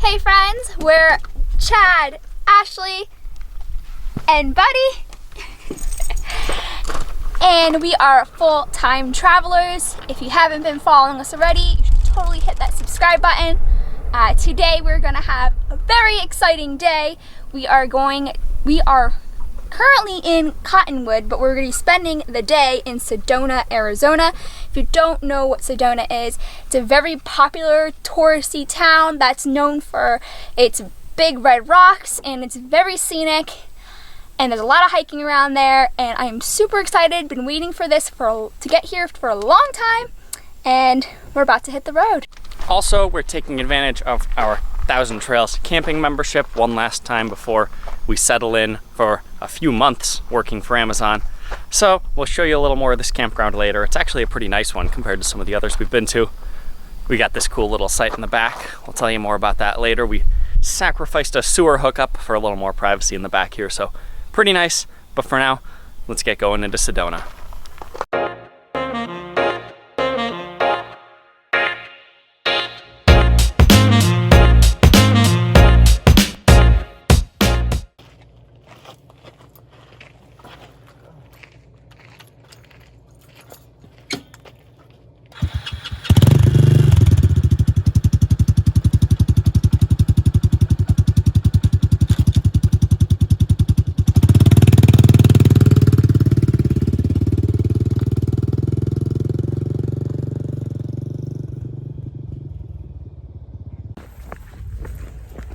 Hey friends, we're Chad, Ashley, and Buddy. And we are full-time travelers. If you haven't been following us already, you should totally hit that subscribe button. Today we're gonna have a very exciting day. We are currently in Cottonwood, but we're going to be spending the day in Sedona, Arizona. If you don't know what Sedona is, it's a very popular touristy town that's known for its big red rocks, and it's very scenic, and there's a lot of hiking around there, and I'm super excited. Been waiting for this to get here for a long time, and we're about to hit the road. Also, we're taking advantage of our 1,000 Trails camping membership one last time before we settle in for a few months working for Amazon. So we'll show you a little more of this campground later. It's actually a pretty nice one compared to some of the others we've been to. We got this cool little site in the back. We'll tell you more about that later. We sacrificed a sewer hookup for a little more privacy in the back here, so pretty nice. But for now, let's get going into Sedona.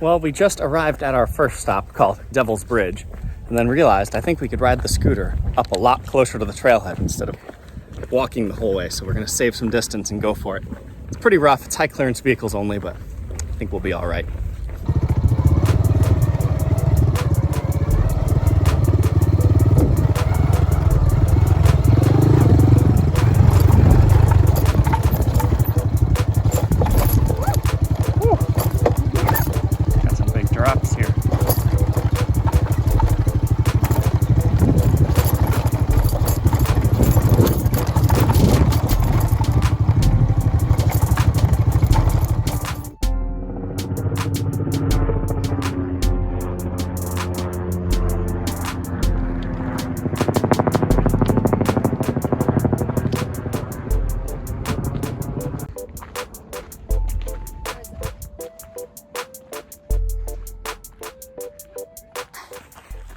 Well, we just arrived at our first stop called Devil's Bridge, and then realized I think we could ride the scooter up a lot closer to the trailhead instead of walking the whole way. So we're gonna save some distance and go for it. It's pretty rough, it's high clearance vehicles only, but I think we'll be all right.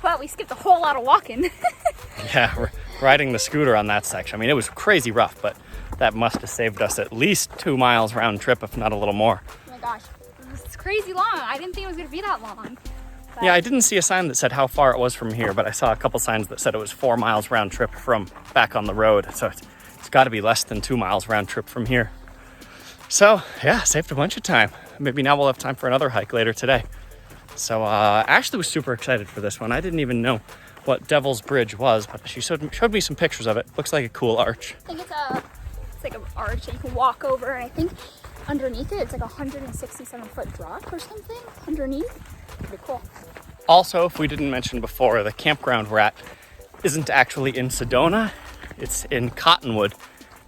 Well, we skipped a whole lot of walking. Yeah, riding the scooter on that section. I mean, it was crazy rough, but that must have saved us at least 2 miles round trip, if not a little more. Oh my gosh, it's crazy long. I didn't think it was gonna be that long. But... Yeah, I didn't see a sign that said how far it was from here, but I saw a couple signs that said it was 4 miles round trip from back on the road. So it's got to be less than 2 miles round trip from here. So yeah, saved a bunch of time. Maybe now we'll have time for another hike later today. So Ashley was super excited for this one. I didn't even know what Devil's Bridge was, but she showed me some pictures of it. Looks like a cool arch. I think it's like an arch that you can walk over, and I think underneath it, it's like a 167-foot drop or something underneath. Pretty cool. Also, if we didn't mention before, the campground we're at isn't actually in Sedona. It's in Cottonwood,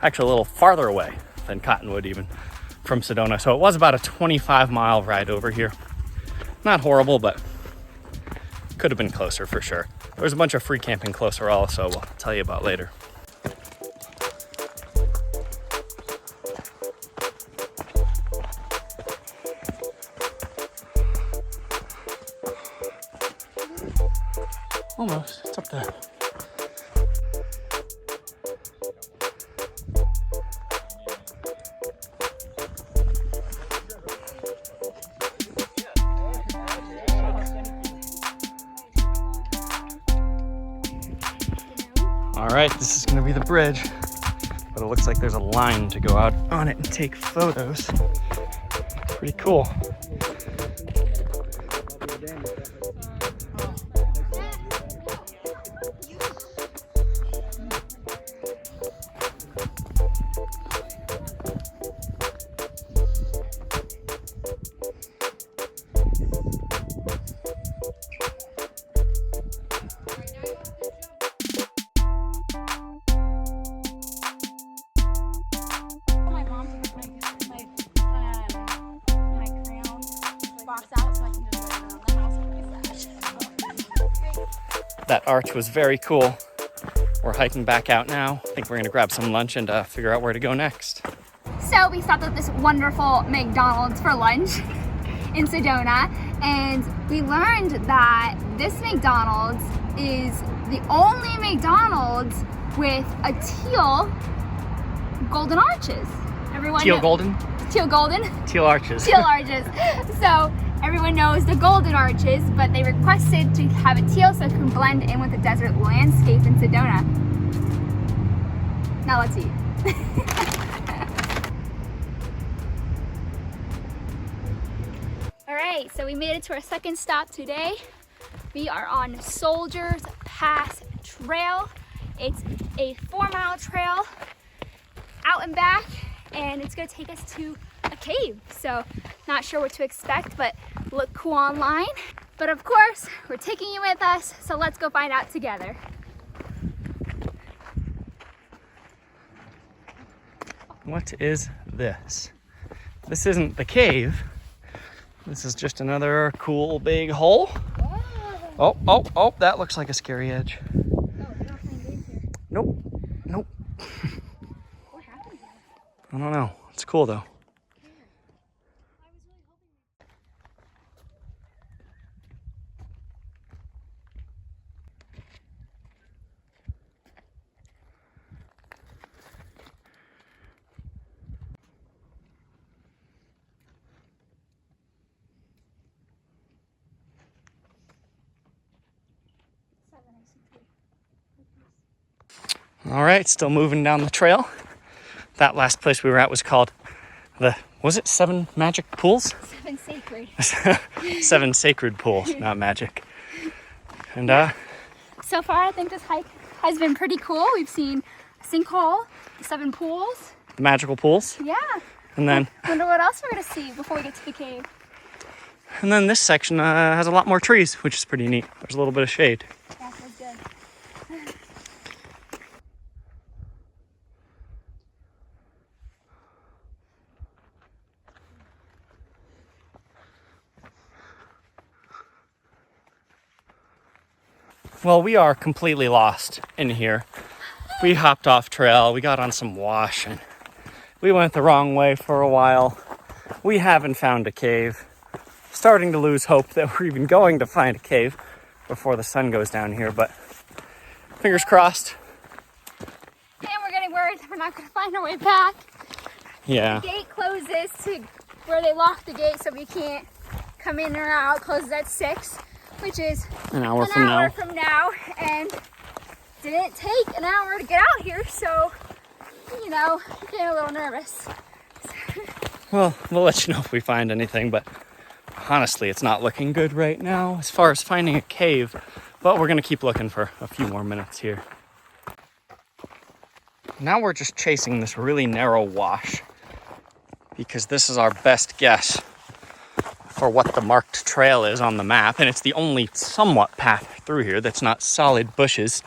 actually a little farther away than Cottonwood even from Sedona. So it was about a 25-mile ride over here. Not horrible, but could have been closer for sure. There was a bunch of free camping closer also, we'll tell you about later. Almost, it's up there. All right, this is gonna be the bridge, but it looks like there's a line to go out on it and take photos. Pretty cool. That arch was very cool. We're hiking back out now. I think we're gonna grab some lunch and figure out where to go next. So we stopped at this wonderful McDonald's for lunch in Sedona, and we learned that this McDonald's is the only McDonald's with a teal golden arches. Teal golden? Teal golden? Teal arches. Teal arches. So everyone knows the golden arches, but they requested to have it teal so it can blend in with the desert landscape in Sedona. Now let's eat. All right, so we made it to our second stop today. We are on Soldiers Pass Trail. It's a 4-mile trail out and back, and it's gonna take us to a cave. So not sure what to expect, but look cool online. But of course, we're taking you with us, so let's go find out together. What is this? This isn't the cave. This is just another cool big hole. Oh, that looks like a scary edge. Oh, they're not playing games here. Nope. What happened here? I don't know. It's cool though. All right, still moving down the trail. That last place we were at was called was it 7 Magic Pools? 7 sacred. 7 Sacred Pools, not magic. And So far, I think this hike has been pretty cool. We've seen a sinkhole, 7 pools. the magical pools. Yeah. And then Wonder what else we're gonna see before we get to the cave. this section has a lot more trees, which is pretty neat. There's a little bit of shade. Yeah, feels good. Well, we are completely lost in here. We hopped off trail, we got on some wash, and we went the wrong way for a while. We haven't found a cave. Starting to lose hope that we're even going to find a cave before the sun goes down here, but fingers crossed. And we're getting worried that we're not gonna find our way back. Yeah. The gate closes to where they locked the gate, so we can't come in or out. Closes at 6, which is An hour an from hour now. from now, and didn't take an hour to get out here, so you know, getting a little nervous. Well, we'll let you know if we find anything, but honestly, it's not looking good right now as far as finding a cave, but we're gonna keep looking for a few more minutes here. Now we're just chasing this really narrow wash because this is our best guess for what the marked trail is on the map, and it's the only somewhat path through here that's not solid bushes.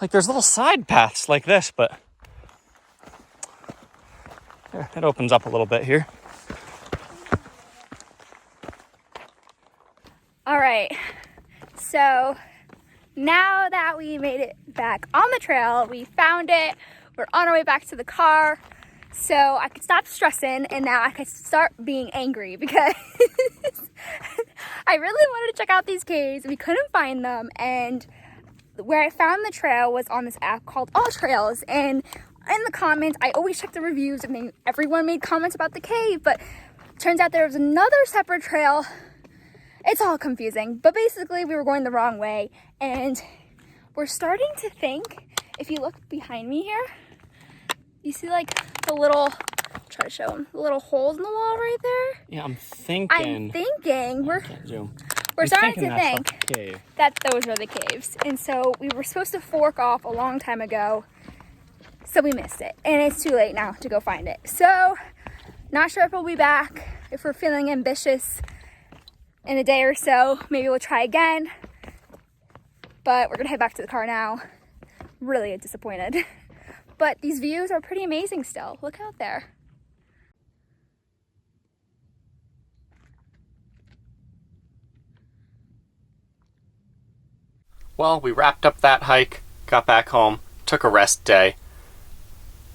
Like there's little side paths like this, but there, it opens up a little bit here. All right, so now that we made it back on the trail, we found it, we're on our way back to the car, so I could stop stressing and now I could start being angry because I really wanted to check out these caves. We couldn't find them, and where I found the trail was on this app called All Trails, and in the comments, I always check the reviews and everyone made comments about the cave, but turns out there was another separate trail. It's all confusing, but basically we were going the wrong way, and we're starting to think, if you look behind me here, you see like the little, try to show them, the little holes in the wall right there? Yeah, I'm thinking We're starting to that's think a cave. that those are the caves, and so we were supposed to fork off a long time ago, so we missed it, and it's too late now to go find it. So, not sure if we'll be back, if we're feeling ambitious in a day or so, maybe we'll try again, but we're gonna head back to the car now. Really disappointed. But these views are pretty amazing still. Look out there. Well, we wrapped up that hike, got back home, took a rest day,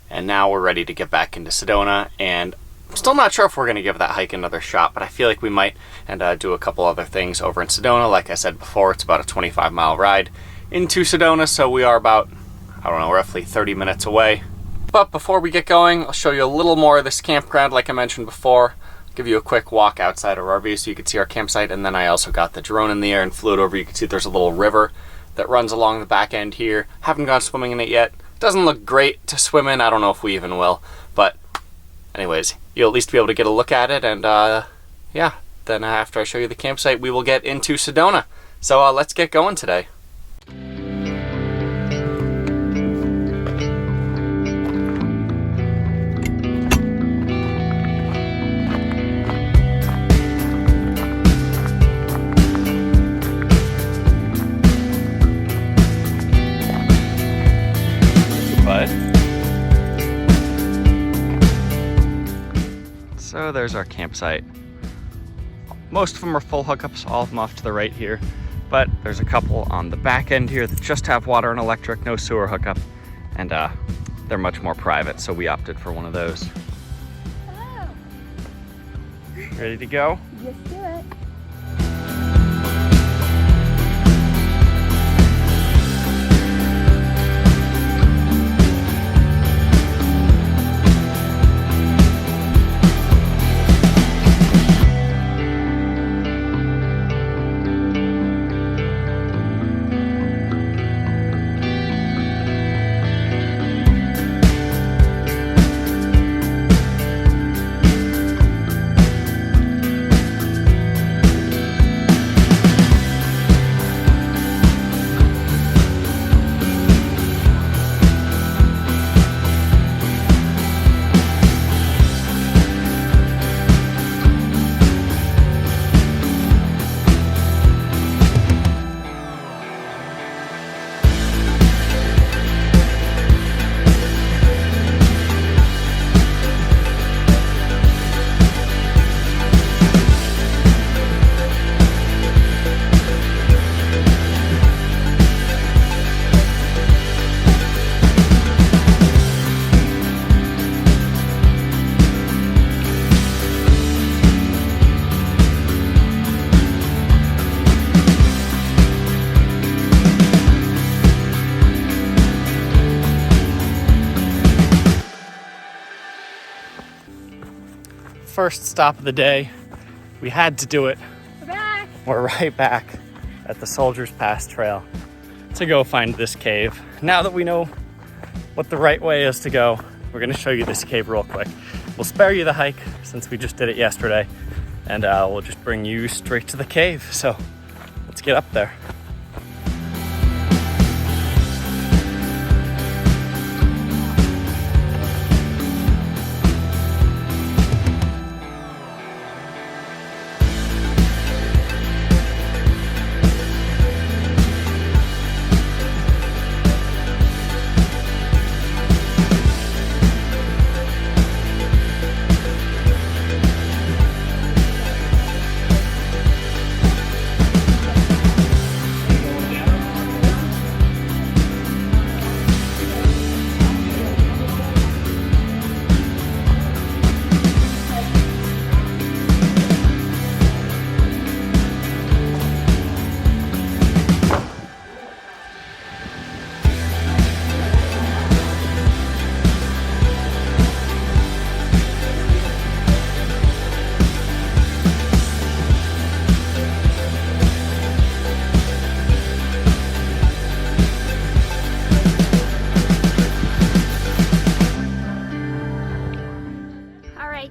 and now we're ready to get back into Sedona. And I'm still not sure if we're going to give that hike another shot, but I feel like we might, and do a couple other things over in Sedona. Like I said before, it's about a 25-mile ride into Sedona, so we are about, I don't know, roughly 30 minutes away. But before we get going, I'll show you a little more of this campground like I mentioned before. I'll give you a quick walk outside of our RV so you can see our campsite, and then I also got the drone in the air and flew it over. You can see there's a little river that runs along the back end here. Haven't gone swimming in it yet. Doesn't look great to swim in. I don't know if we even will. But anyways, you'll at least be able to get a look at it. And yeah, then after I show you the campsite, we will get into Sedona. So let's get going today. So there's our campsite. Most of them are full hookups, all of them off to the right here, but there's a couple on the back end here that just have water and electric, no sewer hookup, and they're much more private, so we opted for one of those. Hello. Ready to go? Let's do it. First stop of the day. We had to do it. We're back. We're right back at the Soldiers Pass Trail to go find this cave. Now that we know what the right way is to go, we're gonna show you this cave real quick. We'll spare you the hike since we just did it yesterday, and we'll just bring you straight to the cave. So let's get up there.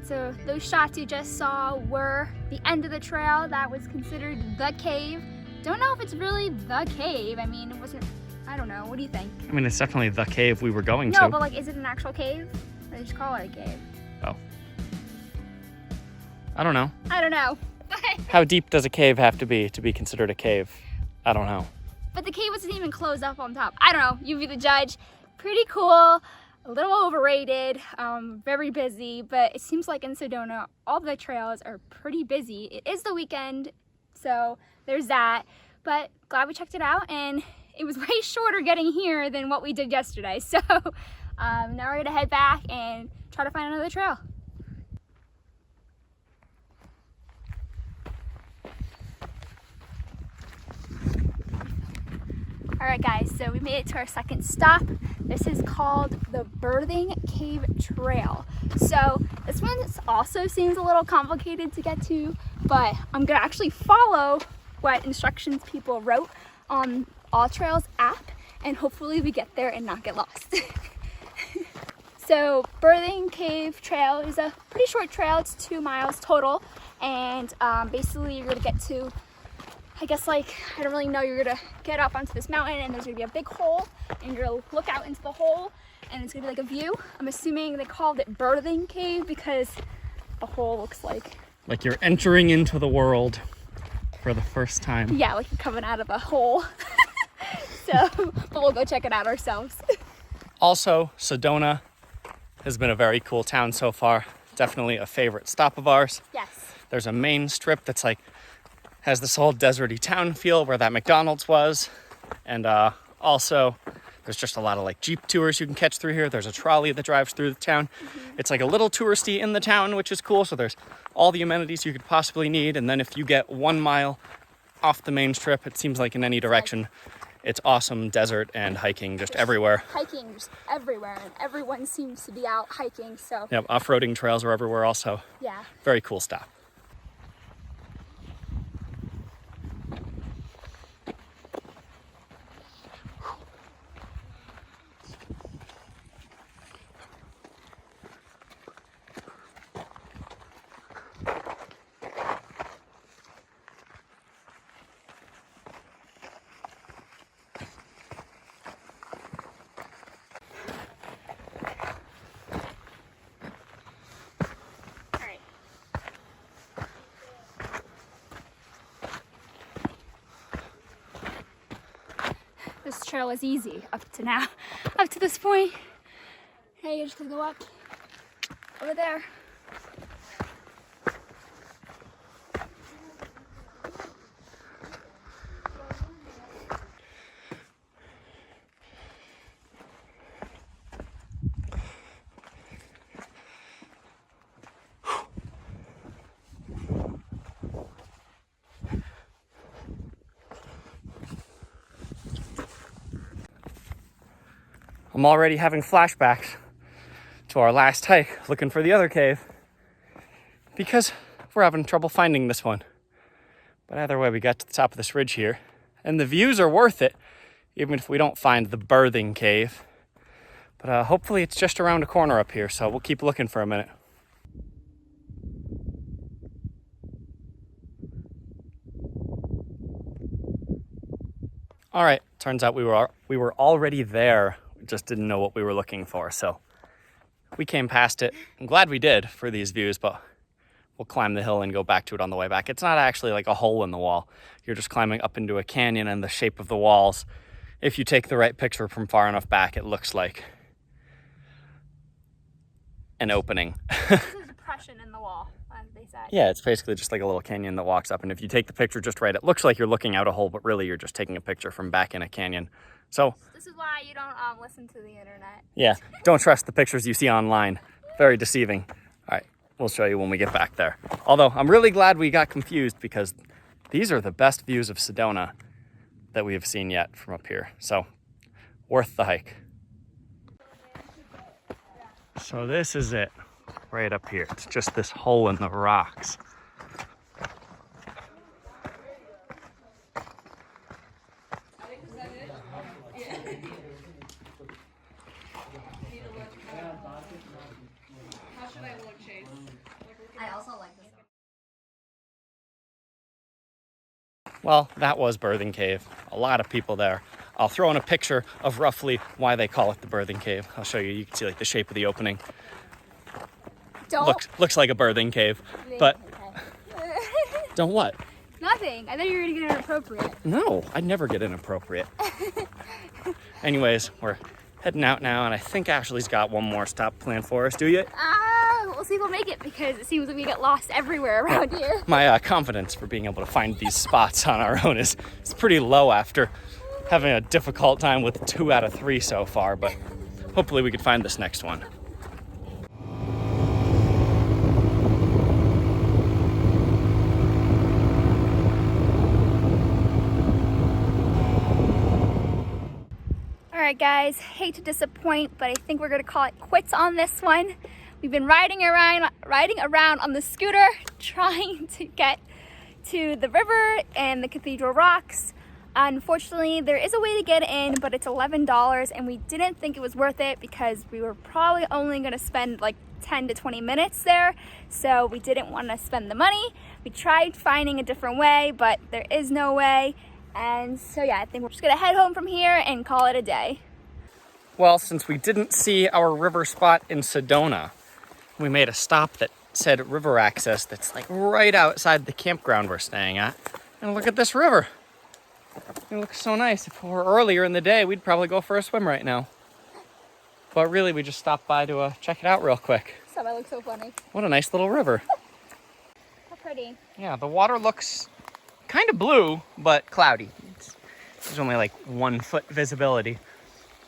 So those shots you just saw were the end of the trail. That was considered the cave. Don't know if it's really the cave. I mean, it wasn't, I don't know. What do you think? I mean, it's definitely the cave we were going to. No, but like, is it an actual cave? Or they just call it a cave? Oh. I don't know. I don't know. How deep does a cave have to be considered a cave? I don't know. But the cave wasn't even closed up on top. I don't know. You be the judge. Pretty cool. A little overrated. Very busy. But it seems like in Sedona, all the trails are pretty busy. It is the weekend, so there's that. But glad we checked it out. And it was way shorter getting here than what we did yesterday. So now we're gonna head back and try to find another trail. All right guys, so we made it to our second stop. This is called the Birthing Cave Trail. So this one also seems a little complicated to get to, but I'm gonna actually follow what instructions people wrote on All Trails app, and hopefully we get there and not get lost. So Birthing Cave Trail is a pretty short trail. It's 2 miles total, and basically you're gonna get to, I guess, like, I don't really know, you're gonna get up onto this mountain and there's gonna be a big hole and you're gonna look out into the hole and it's gonna be like a view. I'm assuming they called it Birthing Cave because the hole looks like you're entering into the world for the first time. Yeah, like you're coming out of a hole. So, but we'll go check it out ourselves. Also, Sedona has been a very cool town so far. Definitely a favorite stop of ours. Yes. There's a main strip that's like, has this whole deserty town feel where that McDonald's was. And also there's just a lot of like Jeep tours you can catch through here. There's a trolley that drives through the town. It's like a little touristy in the town, which is cool. So there's all the amenities you could possibly need. And then if you get 1 mile off the main strip, it seems like in any direction, it's awesome desert and hiking just everywhere. Hiking just everywhere, and everyone seems to be out hiking, so. Yep, off-roading trails are everywhere also. Yeah. Very cool stop. This trail was easy up to now, up to this point. Hey, you're just gonna go up over there. I'm already having flashbacks to our last hike looking for the other cave because we're having trouble finding this one. But either way, we got to the top of this ridge here and the views are worth it even if we don't find the Birthing Cave. But hopefully it's just around a corner up here, so we'll keep looking for a minute. All right, turns out we were already there. We just didn't know what we were looking for, so we came past it. I'm glad we did for these views, but we'll climb the hill and go back to it on the way back. It's not actually like a hole in the wall. You're just climbing up into a canyon, and the shape of the walls, if you take the right picture from far enough back, it looks like an opening. This is a depression in the wall, as they said. Yeah, it's basically just like a little canyon that walks up, and if you take the picture just right, it looks like you're looking out a hole, but really you're just taking a picture from back in a canyon. So this is why you don't listen to the internet. Yeah, don't trust the pictures you see online. Very deceiving. All right, we'll show you when we get back there. Although I'm really glad we got confused because these are the best views of Sedona that we have seen yet from up here. So worth the hike. So this is it right up here. It's just this hole in the rocks. I also like this. Well, that was Birthing Cave. A lot of people there. I'll throw in a picture of roughly why they call it the Birthing Cave. I'll show you. You can see like the shape of the opening. Looks like a birthing cave, but okay. Don't what? Nothing. I thought you were gonna get inappropriate. No, I'd never get inappropriate. Anyways, we're heading out now, and I think Ashley's got one more stop planned for us. Do you? We'll see if we'll make it because it seems like we get lost everywhere around here. My confidence for being able to find these spots on our own is pretty low after having a difficult time with 2 out of 3 so far, but hopefully we could find this next one. Alright guys, hate to disappoint, but I think we're gonna call it quits on this one. We've been riding around on the scooter, trying to get to the river and the Cathedral Rocks. Unfortunately, there is a way to get in, but it's $11, and we didn't think it was worth it because we were probably only gonna spend like 10 to 20 minutes there, so we didn't want to spend the money. We tried finding a different way, but there is no way. And so yeah, I think we're just gonna head home from here and call it a day. Well, since we didn't see our river spot in Sedona, we made a stop that said river access that's like right outside the campground we're staying at. And look at this river. It looks so nice. If it were earlier in the day, we'd probably go for a swim right now. But really, we just stopped by to check it out real quick. So that looks so funny. What a nice little river. How pretty. Yeah, the water looks kind of blue, but cloudy. There's only like 1 foot visibility.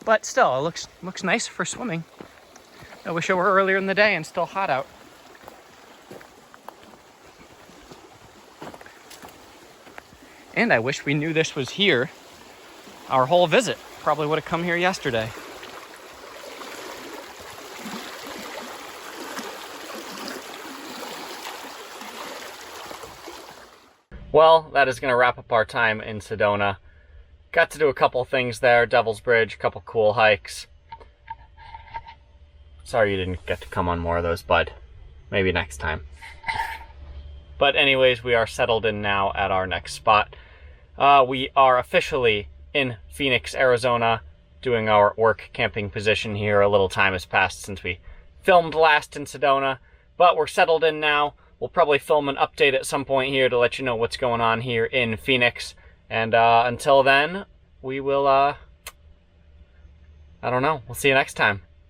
But still, it looks nice for swimming. I wish it were earlier in the day and still hot out. And I wish we knew this was here. Our whole visit probably would have come here yesterday. Well, that is going to wrap up our time in Sedona. Got to do a couple things there. Devil's Bridge, a couple cool hikes. Sorry you didn't get to come on more of those, bud. Maybe next time. But anyways, we are settled in now at our next spot. We are officially in Phoenix, Arizona, doing our work camping position here. A little time has passed since we filmed last in Sedona, but we're settled in now. We'll probably film an update at some point here to let you know what's going on here in Phoenix. And until then, we will, I don't know. We'll see you next time.